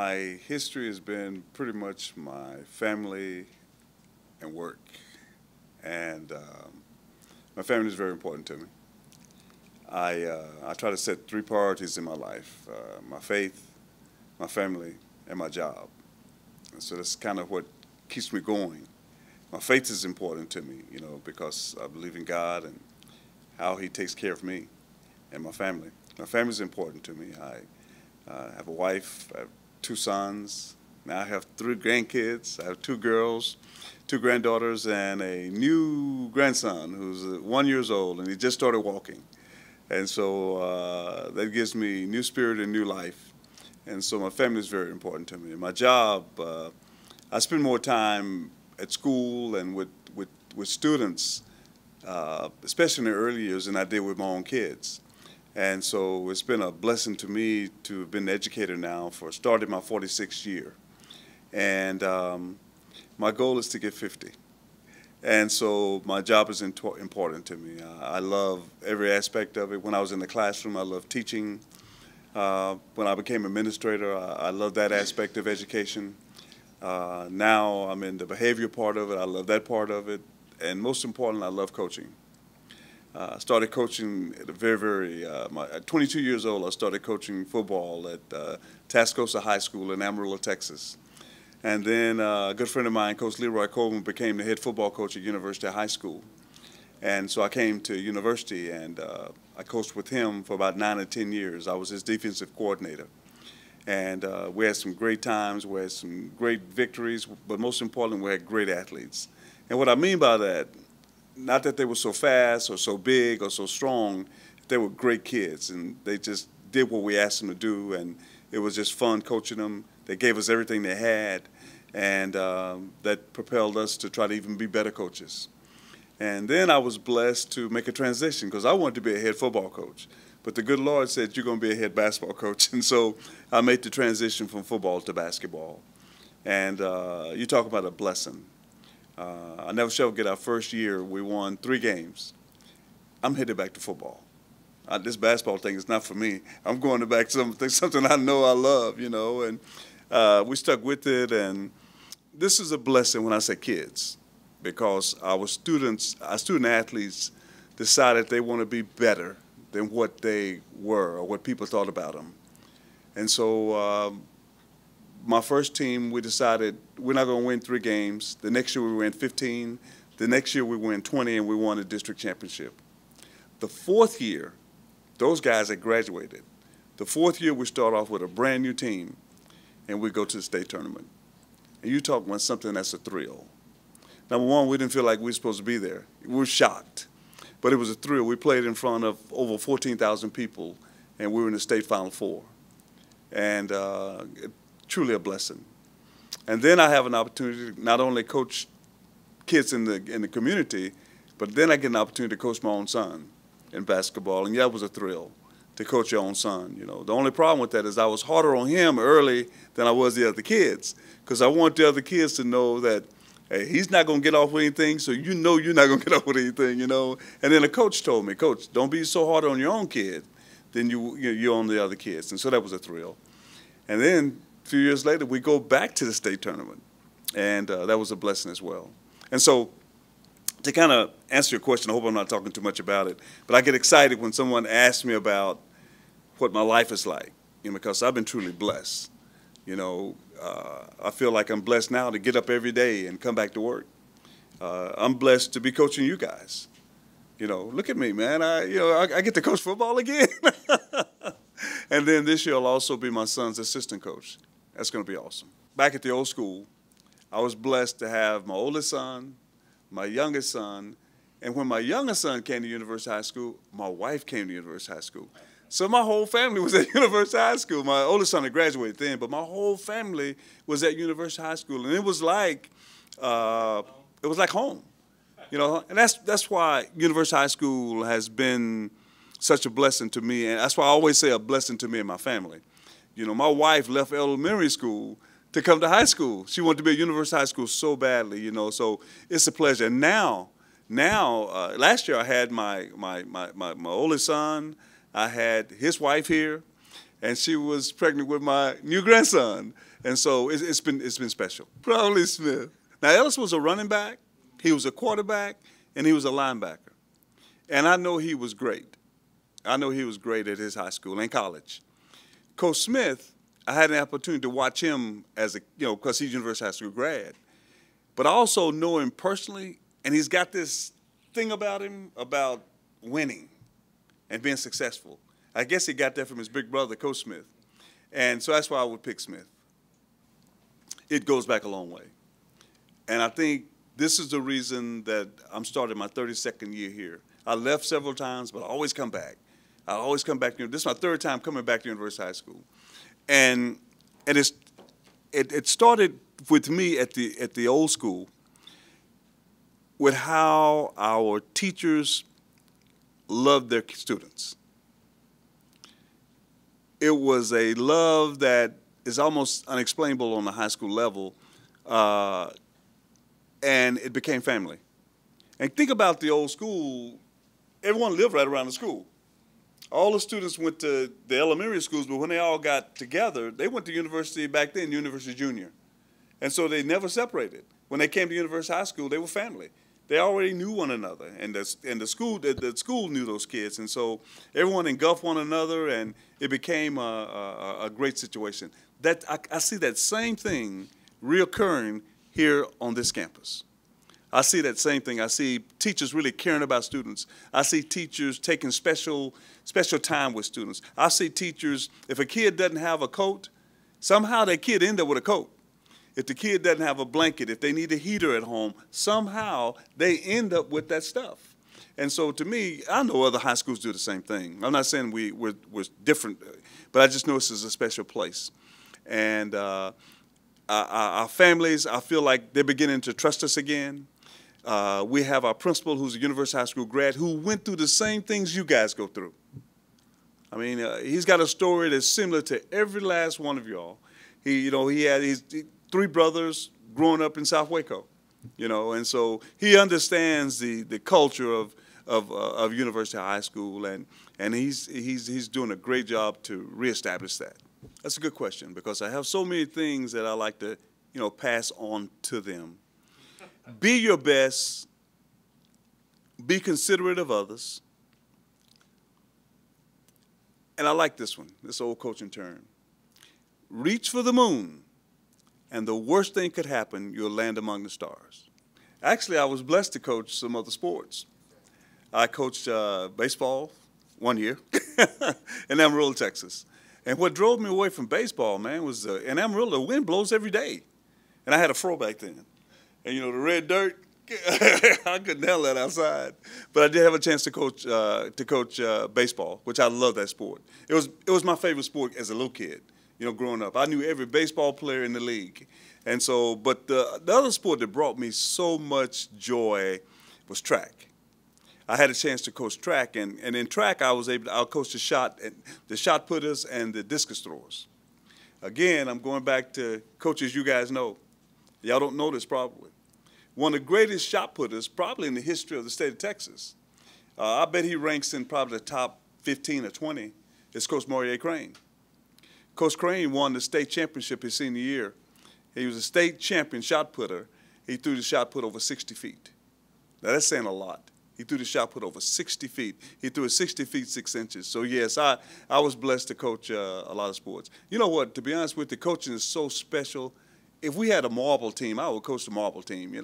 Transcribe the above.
My history has been pretty much my family and work. And my family is very important to me. I try to set three priorities in my life, my faith, my family, and my job. And so that's kind of what keeps me going. My faith is important to me, because I believe in God and how He takes care of me and my family. My family is important to me. I have a wife, I have two sons. Now I have three grandkids. I have two girls, two granddaughters, and a new grandson who's 1 year old, and he just started walking. And so that gives me new spirit and new life. And so my family is very important to me. And my job, I spend more time at school and with students, especially in the early years, than I did with my own kids. And so it's been a blessing to me to have been an educator now for starting my 46th year. And my goal is to get 50. And so my job is important to me. I love every aspect of it. When I was in the classroom, I loved teaching. When I became administrator, I love that aspect of education. Now I'm in the behavior part of it. I love that part of it. And most important, I love coaching. I started coaching at at 22 years old. I started coaching football at Tascosa High School in Amarillo, Texas. And then a good friend of mine, Coach Leroy Coleman, became the head football coach at University High School. And so I came to university, and I coached with him for about 9 or 10 years. I was his defensive coordinator. And we had some great times, we had some great victories, but most importantly, we had great athletes. And what I mean by that, not that they were so fast or so big or so strong, they were great kids, and they just did what we asked them to do, and it was just fun coaching them. They gave us everything they had, and that propelled us to try to even be better coaches. And then I was blessed to make a transition because I wanted to be a head football coach. But the good Lord said, you're going to be a head basketball coach. And so I made the transition from football to basketball. And you talk about a blessing. I never shall forget our first year, we won 3 games. I'm headed back to football. This basketball thing is not for me. I'm going back to something I know I love, and we stuck with it. And this is a blessing when I say kids, because our student athletes decided they want to be better than what they were or what people thought about them. And so my first team, we decided we're not going to win 3 games. The next year we win 15. The next year we win 20, and we won the district championship. The 4th year, those guys had graduated. The 4th year we start off with a brand new team, and we go to the state tournament. And you talk about something that's a thrill. Number one, we didn't feel like we were supposed to be there. We were shocked. But it was a thrill. We played in front of over 14,000 people, and we were in the state Final Four. And truly a blessing. And then I have an opportunity to not only coach kids in the community, but then I get an opportunity to coach my own son in basketball. And yeah, it was a thrill to coach your own son. The only problem with that is I was harder on him early than I was the other kids, because I want the other kids to know that, hey, he's not going to get off with anything, so you're not going to get off with anything, And then a coach told me, Coach, don't be so hard on your own kid than you're on the other kids. And so that was a thrill. And then a few years later, we go back to the state tournament, and that was a blessing as well. And so to kind of answer your question, I hope I'm not talking too much about it, but I get excited when someone asks me about what my life is like, because I've been truly blessed. I feel like I'm blessed now to get up every day and come back to work. I'm blessed to be coaching you guys. Look at me, man. I get to coach football again. And then this year I'll also be my son's assistant coach. That's going to be awesome. Back at the old school, I was blessed to have my oldest son, my youngest son, and when my youngest son came to University High School, my wife came to University High School. So my whole family was at University High School. My oldest son had graduated then, but my whole family was at University High School, and it was like home, And that's why University High School has been such a blessing to me, and that's why I always say a blessing to me and my family. My wife left elementary school to come to high school. She wanted to be at University High School so badly, So it's a pleasure. And now, last year I had my oldest son. I had his wife here, and she was pregnant with my new grandson. And so it's been special. Probably Smith. Now Ellis was a running back, he was a quarterback, and he was a linebacker. And I know he was great. I know he was great at his high school and college. Coach Smith, I had an opportunity to watch him as because he's University High School grad. But I also know him personally, and he's got this thing about him about winning and being successful. I guess he got that from his big brother, Coach Smith. And so that's why I would pick Smith. It goes back a long way. And I think this is the reason that I'm starting my 32nd year here. I left several times, but I always come back. I always come back. This is my third time coming back to University High School. And it started with me at the old school with how our teachers loved their students. It was a love that is almost unexplainable on the high school level, and it became family. And think about the old school. Everyone lived right around the school. All the students went to the elementary schools, but when they all got together, they went to university back then, University Junior. And so they never separated. When they came to University High School, they were family. They already knew one another, and the school knew those kids, and so everyone engulfed one another, and it became a great situation. I see that same thing reoccurring here on this campus. I see that same thing. I see teachers really caring about students. I see teachers taking special time with students. I see teachers, if a kid doesn't have a coat, somehow that kid ends up with a coat. If the kid doesn't have a blanket, if they need a heater at home, somehow they end up with that stuff. And so to me, I know other high schools do the same thing. I'm not saying we're different, but I just know this is a special place. And our families, I feel like they're beginning to trust us again. We have our principal, who's a University High School grad, who went through the same things you guys go through. I mean, he's got a story that's similar to every last one of y'all. He had his 3 brothers growing up in South Waco, and so he understands the culture of University High School, and he's doing a great job to reestablish that. That's a good question, because I have so many things that I like to pass on to them. Be your best. Be considerate of others. And I like this one, this old coaching term. Reach for the moon, and the worst thing could happen, you'll land among the stars. Actually, I was blessed to coach some other sports. I coached baseball 1 year in Amarillo, Texas. And what drove me away from baseball, man, was in Amarillo, the wind blows every day. And I had a fro back then. And, the red dirt, I couldn't handle that outside. But I did have a chance to coach baseball, which I love that sport. It was my favorite sport as a little kid, growing up. I knew every baseball player in the league. And so, but the other sport that brought me so much joy was track. I had a chance to coach track, and in track I'll coach the shot putters and the discus throwers. Again, I'm going back to coaches you guys know. Y'all don't know this probably. One of the greatest shot putters probably in the history of the state of Texas. I bet he ranks in probably the top 15 or 20. Is Coach Maurier Crane. Coach Crane won the state championship his senior year. He was a state champion shot putter. He threw the shot put over 60 feet. Now that's saying a lot. He threw the shot put over 60 feet. He threw it 60 feet 6 inches. So yes, I was blessed to coach a lot of sports. You know what? To be honest with you, coaching is so special. If we had a marble team, I would coach the marble team.